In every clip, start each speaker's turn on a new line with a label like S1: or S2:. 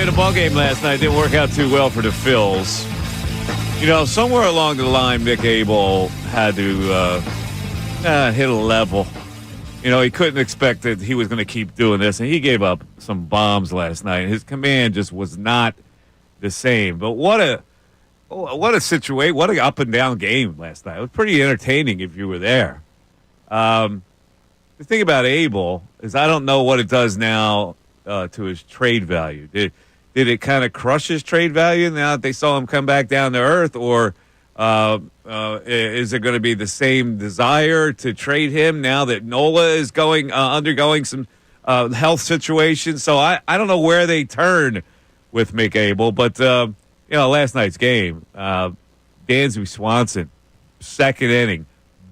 S1: in a ball game last night. Didn't work out too well for the Phils. You know, somewhere along the line, Mick Abel had to hit a level. You know, he couldn't expect that he was going to keep doing this, and he gave up some bombs last night. His command just was not the same. But what a situation! What an up and down game last night. It was pretty entertaining if you were there. The thing about Abel is I don't know what it does now to his trade value. Did it kind of crush his trade value now that they saw him come back down to earth, or is it going to be the same desire to trade him now that Nola is undergoing some health situations? So I don't know where they turn with Mick Abel, but last night's game, Dansby Swanson, second inning,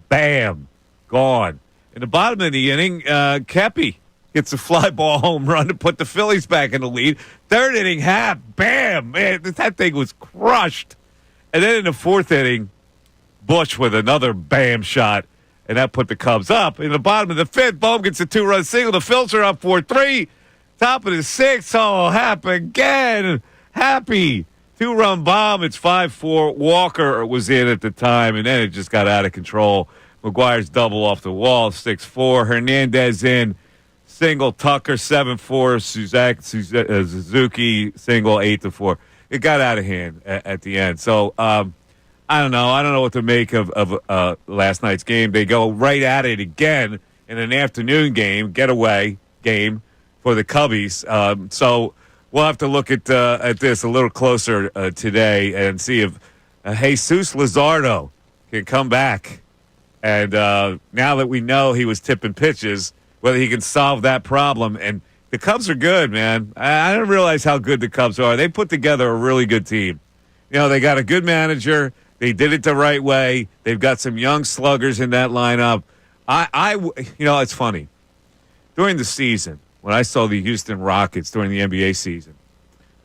S1: bam, gone. In the bottom of the inning, Kepi gets a fly ball home run to put the Phillies back in the lead. Third inning, bam, man, that thing was crushed. And then in the fourth inning, Bush with another bam shot, and that put the Cubs up. In the bottom of the fifth, Bohm gets a 2-run single. The Phils are up 4-3. Top of the sixth, happy. 2-run bomb. It's 5-4. Walker was in at the time, and then it just got out of control. McGuire's double off the wall, 6-4. Hernandez in, single. Tucker, 7-4. Suzuki, single, 8-4. It got out of hand at the end. So, I don't know. I don't know what to make of last night's game. They go right at it again in an afternoon game, getaway game for the Cubbies. So we'll have to look at this a little closer today and see if Jesus Luzardo can come back. And now that we know he was tipping pitches, whether he can solve that problem. And the Cubs are good, man. I didn't realize how good the Cubs are. They put together a really good team. You know, they got a good manager. They did it the right way. They've got some young sluggers in that lineup. It's funny. During the season, when I saw the Houston Rockets during the NBA season,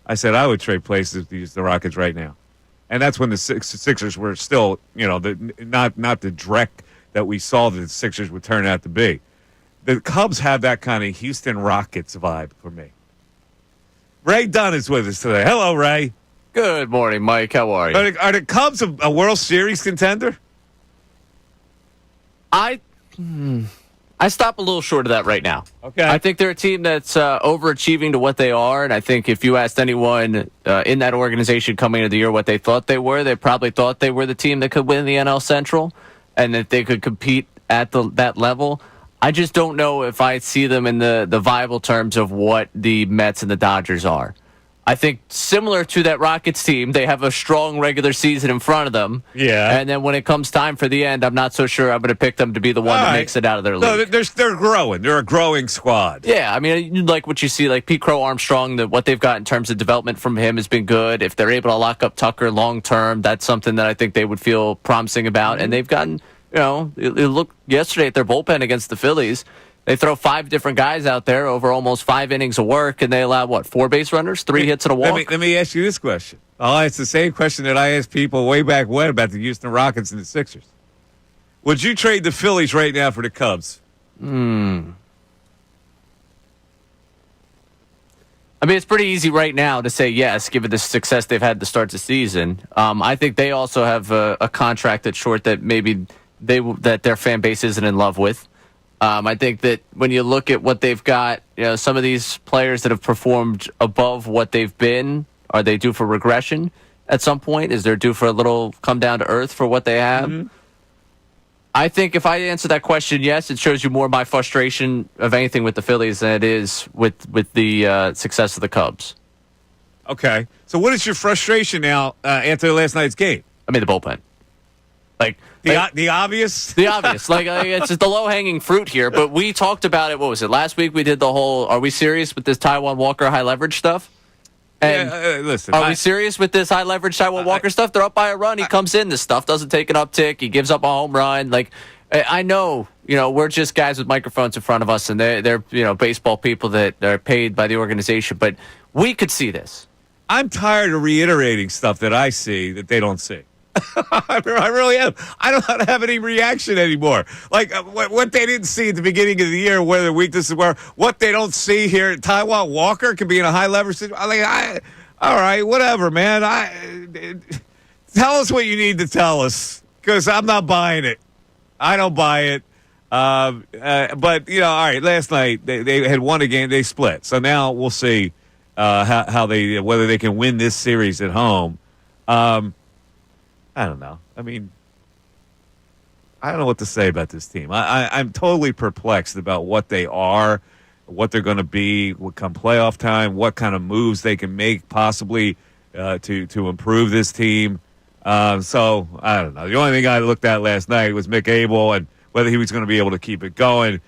S1: I said I would trade places with the Houston Rockets right now. And that's when the Sixers were still, not the dreck that we saw that the Sixers would turn out to be. The Cubs have that kind of Houston Rockets vibe for me. Ray Dunn is with us today. Hello, Ray.
S2: Good morning, Mike. How are you?
S1: Are the Cubs a World Series contender?
S2: I stop a little short of that right now.
S1: Okay.
S2: I think they're a team that's overachieving to what they are, and I think if you asked anyone in that organization coming into the year what they thought they were, they probably thought they were the team that could win the NL Central and that they could compete at that level. I just don't know if I see them in the viable terms of what the Mets and the Dodgers are. I think similar to that Rockets team, they have a strong regular season in front of them.
S1: Yeah.
S2: And then when it comes time for the end, I'm not so sure I'm going to pick them to be the one that makes it out of their league.
S1: No, they're growing. They're a growing squad.
S2: Yeah, I mean, you like what you see, like Pete Crow Armstrong, what they've got in terms of development from him has been good. If they're able to lock up Tucker long term, that's something that I think they would feel promising about. Mm-hmm. And they've gotten, look yesterday at their bullpen against the Phillies. They throw 5 different guys out there over almost 5 innings of work, and they allow, 4 base runners, 3 hits and a walk?
S1: Let me ask you this question. I'll ask the same question that I asked people way back when about the Houston Rockets and the Sixers. Would you trade the Phillies right now for the Cubs?
S2: I mean, it's pretty easy right now to say yes, given the success they've had to start the season. I think they also have a contract that's short that maybe that their fan base isn't in love with. I think that when you look at what they've got, some of these players that have performed above what they've been, are they due for regression at some point? Is there due for a little come down to earth for what they have? Mm-hmm. I think if I answer that question, yes, it shows you more my frustration of anything with the Phillies than it is with the success of the Cubs.
S1: Okay. So what is your frustration now after last night's game?
S2: I mean, the bullpen.
S1: The obvious?
S2: The obvious. It's just the low-hanging fruit here. But we talked about it, what was it, last week we did the whole, are we serious with this Taijuan Walker high-leverage stuff? And
S1: listen.
S2: Are we serious with this high-leverage Taijuan Walker stuff? They're up by a run. He comes in. This stuff doesn't take an uptick. He gives up a home run. I know, we're just guys with microphones in front of us, and they're baseball people that are paid by the organization. But we could see this.
S1: I'm tired of reiterating stuff that I see that they don't see. I really am. I don't have any reaction anymore. Like what they didn't see at the beginning of the year, where their weaknesses were, what they don't see here. Taiwan Walker could be in a high leverage situation. All right, whatever, man. Tell us what you need to tell us, because I'm not buying it. I don't buy it. But all right. Last night they had won a game. They split. So now we'll see whether they can win this series at home. I don't know. I mean, I don't know what to say about this team. I'm totally perplexed about what they are, what they're going to be, what come playoff time, what kind of moves they can make possibly to improve this team. So I don't know. The only thing I looked at last night was Mick Abel and whether he was going to be able to keep it going.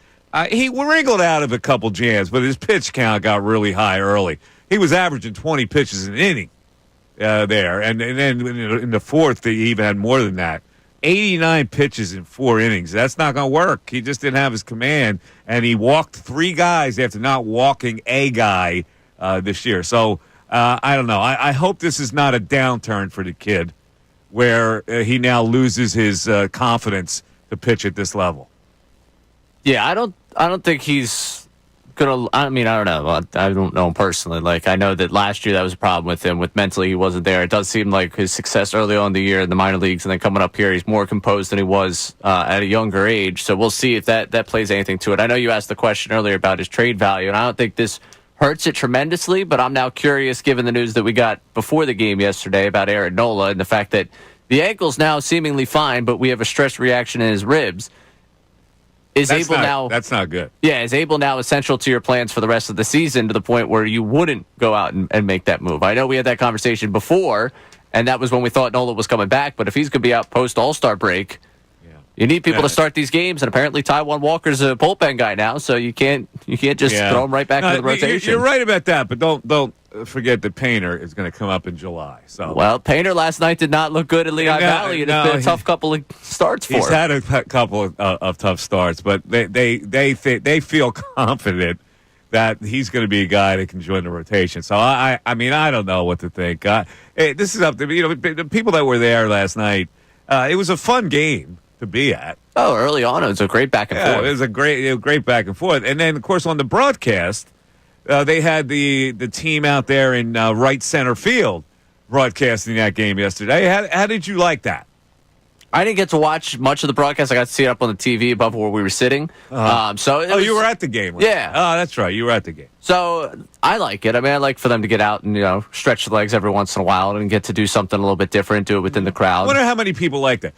S1: He wriggled out of a couple jams, but his pitch count got really high early. He was averaging 20 pitches an inning. There. And then in the fourth, he even had more than that. 89 pitches in 4 innings. That's not going to work. He just didn't have his command, and he walked 3 guys after not walking a guy this year. So, I don't know. I hope this is not a downturn for the kid where he now loses his confidence to pitch at this level.
S2: Yeah, I don't think he's gonna. I mean, I don't know. I don't know him personally. Like, I know that last year that was a problem with him. With mentally, he wasn't there. It does seem like his success early on in the year in the minor leagues, and then coming up here, he's more composed than he was at a younger age. So we'll see if that plays anything to it. I know you asked the question earlier about his trade value, and I don't think this hurts it tremendously. But I'm now curious, given the news that we got before the game yesterday about Aaron Nola and the fact that the ankle's now seemingly fine, but we have a stress reaction in his ribs. That's
S1: not good.
S2: Yeah, is Abel now essential to your plans for the rest of the season to the point where you wouldn't go out and make that move? I know we had that conversation before, and that was when we thought Nola was coming back. But if he's going to be out post All-Star break, you need people to start these games. And apparently Taiwan Walker's a bullpen guy now, so you can't just throw him right back into the rotation.
S1: You're right about that, but don't forget that Painter is going to come up in July. So
S2: Painter last night did not look good at Lehigh Valley, and it's been a tough couple of starts for him.
S1: He's had a couple of tough starts, but they feel confident that he's going to be a guy that can join the rotation. So I mean, I don't know what to think. This is up to the people that were there last night. It was a fun game to be at.
S2: Oh, early on, it was a great back and forth.
S1: It was a great back and forth, and then of course on the broadcast. They had the team out there in right center field broadcasting that game yesterday. How did you like that?
S2: I didn't get to watch much of the broadcast. I got to see it up on the TV above where we were sitting.
S1: You were at the game.
S2: Yeah.
S1: Oh, that's right. You were at the game.
S2: So I like it. I mean, I like for them to get out and stretch the legs every once in a while and get to do something a little bit different, do it within the crowd.
S1: I wonder how many people like that.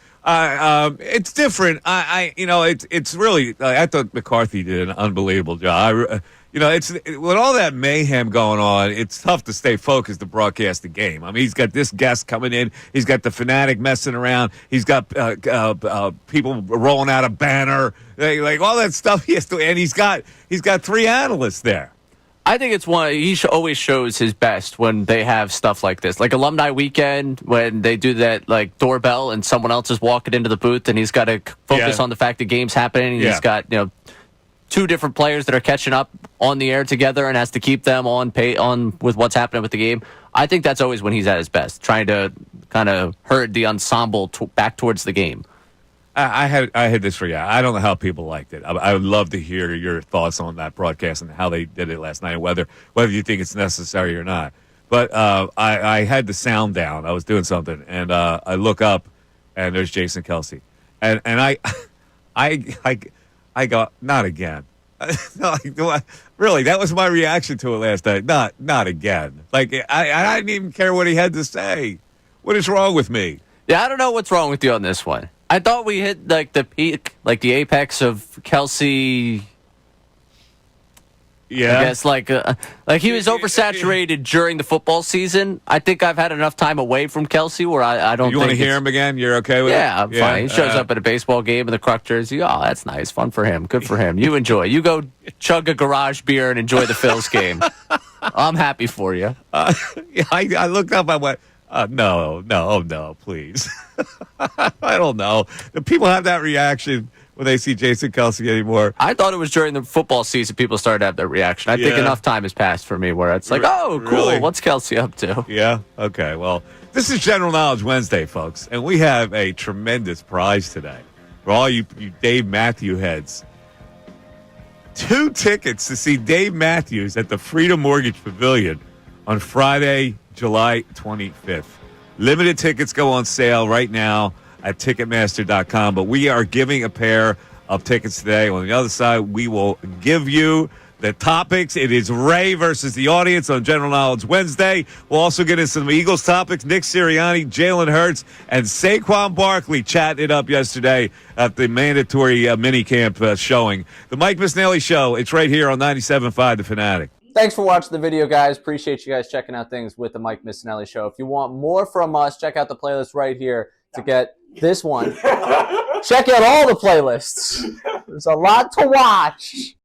S1: It's different. It's really. I thought McCarthy did an unbelievable job. It's with all that mayhem going on, it's tough to stay focused to broadcast the game. I mean, he's got this guest coming in. He's got the Fanatic messing around. He's got people rolling out a banner, like all that stuff he has to. And he's got 3 analysts there.
S2: I think it's he always shows his best when they have stuff like this, like Alumni Weekend when they do that like doorbell and someone else is walking into the booth and he's got to focus on the fact the game's happening. And he's got 2 different players that are catching up on the air together and has to keep them on with what's happening with the game. I think that's always when he's at his best, trying to kind of herd the ensemble back towards the game.
S1: I had this for you. I don't know how people liked it. I would love to hear your thoughts on that broadcast and how they did it last night, and whether you think it's necessary or not. But I had the sound down. I was doing something, and I look up, and there's Jason Kelce, and I go, not again. Really, that was my reaction to it last night. Not again. Like I didn't even care what he had to say. What is wrong with me?
S2: Yeah, I don't know what's wrong with you on this one. I thought we hit like the peak, like the apex of Kelce.
S1: Yeah,
S2: I guess like he was oversaturated during the football season. I think I've had enough time away from Kelce where I don't.
S1: You want to hear him again? You're okay with it?
S2: Yeah, I'm fine. He shows up at a baseball game in the Croc jersey. Oh, that's nice, fun for him, good for him. You enjoy. You go chug a garage beer and enjoy the Phillies game. I'm happy for you.
S1: I looked up. I went, no, please. I don't know. The people have that reaction when they see Jason Kelce anymore.
S2: I thought it was during the football season people started to have that reaction. I think enough time has passed for me where it's like, oh, cool.
S1: Really?
S2: What's Kelce up to?
S1: Yeah? Okay. Well, this is General Knowledge Wednesday, folks, and we have a tremendous prize today for all you Dave Matthew heads. 2 tickets to see Dave Matthews at the Freedom Mortgage Pavilion on Friday, July 25th. Limited tickets go on sale right now at Ticketmaster.com, but we are giving a pair of tickets today. On the other side, we will give you the topics. It is Ray versus the audience on General Knowledge Wednesday. We'll also get into some Eagles topics. Nick Sirianni, Jalen Hurts, and Saquon Barkley chatted it up yesterday at the mandatory minicamp showing. The Mike Missanelli Show, it's right here on 97.5 The Fanatic.
S3: Thanks for watching the video, guys. Appreciate you guys checking out things with the Mike Missanelli Show. If you want more from us, check out the playlist right here to get this one. Check out all the playlists. There's a lot to watch.